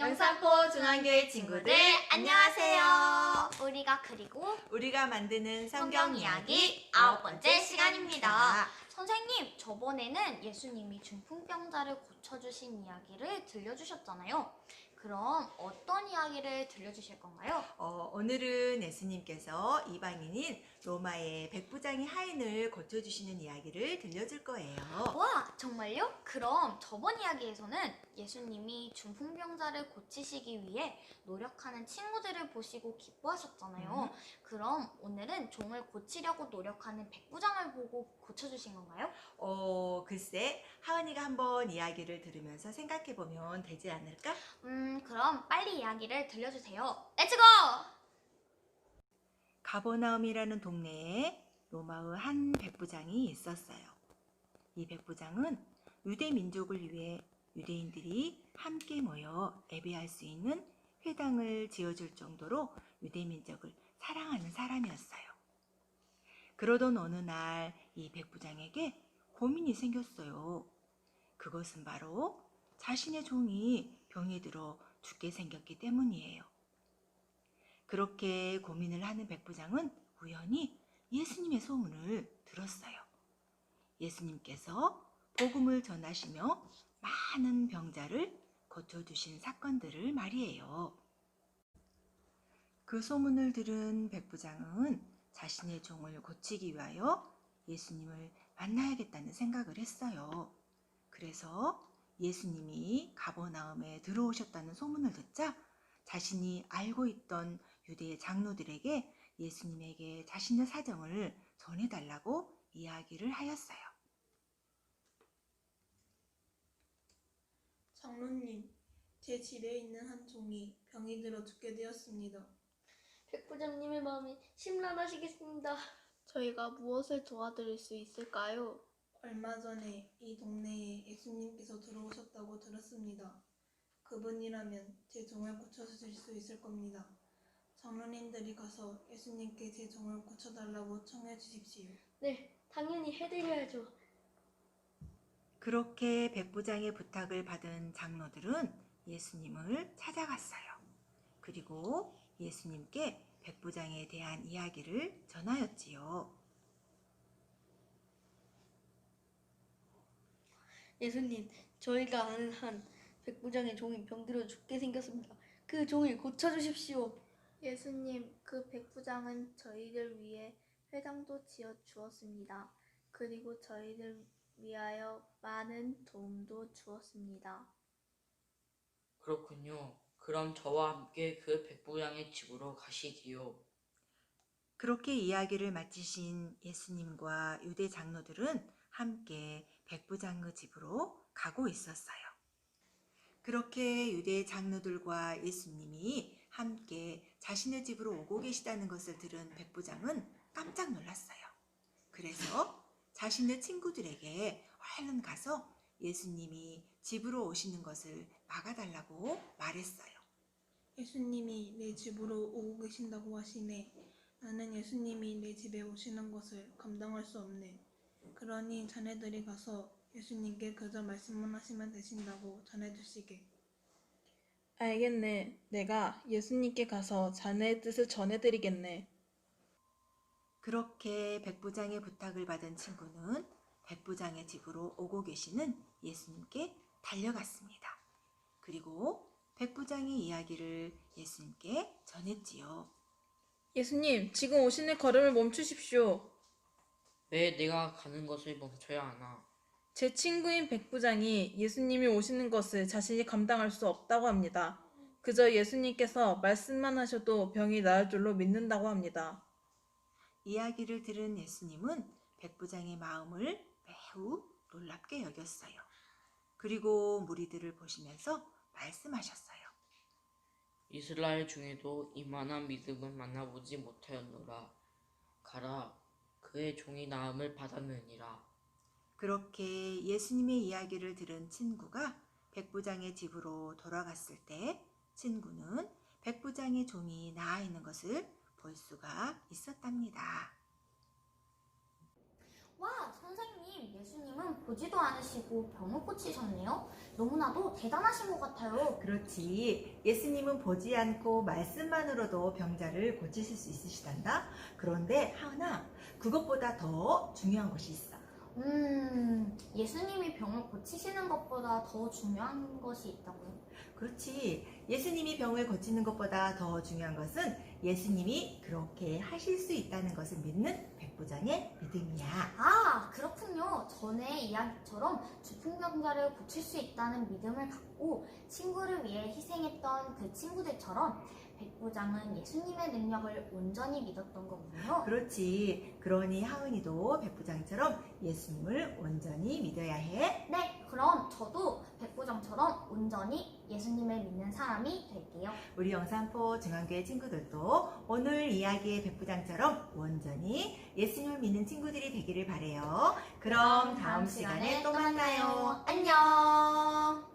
영산포 중앙교회 친구들 안녕하세요. 우리가 만드는 성경 이야기 9번째 시간입니다. 선생님, 저번에는 예수님이 중풍병자를 고쳐주신 이야기를 들려주셨잖아요. 그럼 어떤 이야기를 들려주실 건가요? 오늘은 예수님께서 이방인인 로마의 백부장의 하인을 고쳐주시는 이야기를 들려줄 거예요. 와, 정말요? 그럼 저번 이야기에서는 예수님이 중풍병자를 고치시기 위해 노력하는 친구들을 보시고 기뻐하셨잖아요. 그럼 오늘은 종을 고치려고 노력하는 백부장을 보고 고쳐주신 건가요? 글쎄, 하은이가 한번 이야기를 들으면서 생각해보면 되지 않을까? 그럼 빨리 이야기를 들려주세요. 렛츠고! 가버나움이라는 동네에 로마의 한 백부장이 있었어요. 이 백부장은 유대 민족을 위해 유대인들이 함께 모여 예배할 수 있는 회당을 지어줄 정도로 유대 민족을 사랑하는 사람이었어요. 그러던 어느 날 이 백부장에게 고민이 생겼어요. 그것은 바로 자신의 종이 병이 들어 죽게 생겼기 때문이에요. 그렇게 고민을 하는 백부장은 우연히 예수님의 소문을 들었어요. 예수님께서 복음을 전하시며 많은 병자를 고쳐주신 사건들을 말이에요. 그 소문을 들은 백부장은 자신의 종을 고치기 위하여 예수님을 만나야겠다는 생각을 했어요. 그래서 예수님이 가버나움에 들어오셨다는 소문을 듣자 자신이 알고 있던 유대 장로들에게 예수님에게 자신의 사정을 전해달라고 이야기를 하였어요. 장로님, 제 집에 있는 한 종이 병이 들어 죽게 되었습니다. 백부장님의 마음이 심란하시겠습니다. 저희가 무엇을 도와드릴 수 있을까요? 얼마 전에 이 동네에 예수님께서 들어오셨다고 들었습니다. 그분이라면 제 종을 고쳐주실 수 있을 겁니다. 장로님들이 가서 예수님께 제 종을 고쳐달라고 청해 주십시오. 네, 당연히 해드려야죠. 그렇게 백부장의 부탁을 받은 장로들은 예수님을 찾아갔어요. 그리고 예수님께 백부장에 대한 이야기를 전하였지요. 예수님, 저희가 아는 한 백부장의 종이 병들어 죽게 생겼습니다. 그 종을 고쳐주십시오. 예수님, 그 백부장은 저희들 위해 회당도 지어 주었습니다. 그리고 저희들 위하여 많은 도움도 주었습니다. 그렇군요. 그럼 저와 함께 그 백부장의 집으로 가시지요. 그렇게 이야기를 마치신 예수님과 유대 장로들은 함께 백부장의 집으로 가고 있었어요. 그렇게 유대 장로들과 예수님이 함께 자신의 집으로 오고 계시다는 것을 들은 백부장은 깜짝 놀랐어요. 그래서 자신의 친구들에게 얼른 가서 예수님이 집으로 오시는 것을 막아달라고 말했어요. 예수님이 내 집으로 오고 계신다고 하시네. 나는 예수님이 내 집에 오시는 것을 감당할 수 없네. 그러니 자네들이 가서 예수님께 그저 말씀만 하시면 되신다고 전해주시게. 알겠네. 내가 예수님께 가서 자네의 뜻을 전해드리겠네. 그렇게 백부장의 부탁을 받은 친구는 백부장의 집으로 오고 계시는 예수님께 달려갔습니다. 그리고 백부장의 이야기를 예수님께 전했지요. 예수님, 지금 오시는 걸음을 멈추십시오. 왜 내가 가는 것을 멈춰야 하나? 제 친구인 백부장이 예수님이 오시는 것을 자신이 감당할 수 없다고 합니다. 그저 예수님께서 말씀만 하셔도 병이 나을 줄로 믿는다고 합니다. 이야기를 들은 예수님은 백부장의 마음을 매우 놀랍게 여겼어요. 그리고 무리들을 보시면서 말씀하셨어요. 이스라엘 중에도 이만한 믿음을 만나보지 못하였노라. 가라, 그의 종이 나음을 받았느니라. 그렇게 예수님의 이야기를 들은 친구가 백부장의 집으로 돌아갔을 때 친구는 백부장의 종이 나아 있는 것을 볼 수가 있었답니다. 와, 선생님, 선생님, 예수님은 보지도 않으시고 병을 고치셨네요. 너무나도 대단하신 것 같아요. 그렇지. 예수님은 보지 않고 말씀만으로도 병자를 고치실 수 있으시단다. 그런데 하은아, 그것보다 더 중요한 것이 있어. 예수님이 병을 고치시는 것보다 더 중요한 것이 있다고요? 그렇지. 예수님이 병을 고치는 것보다 더 중요한 것은 예수님이 그렇게 하실 수 있다는 것을 믿는 백부장의 믿음이야. 아, 그렇군요. 전에 이야기처럼 중풍병자를 고칠 수 있다는 믿음을 갖고 친구를 위해 희생했던 그 친구들처럼 백부장은 예수님의 능력을 온전히 믿었던 거군요. 그렇지. 그러니 하은이도 백부장처럼 예수님을 온전히 믿어야 해. 네, 그럼 저도 백부장처럼 온전히 예수님을 믿는 사람이 될게요. 우리 영산포 중앙교회 친구들도 오늘 이야기의 백부장처럼 온전히 예수님을 믿는 친구들이 되기를 바래요. 그럼 다음 시간에 또 만나요. 안녕.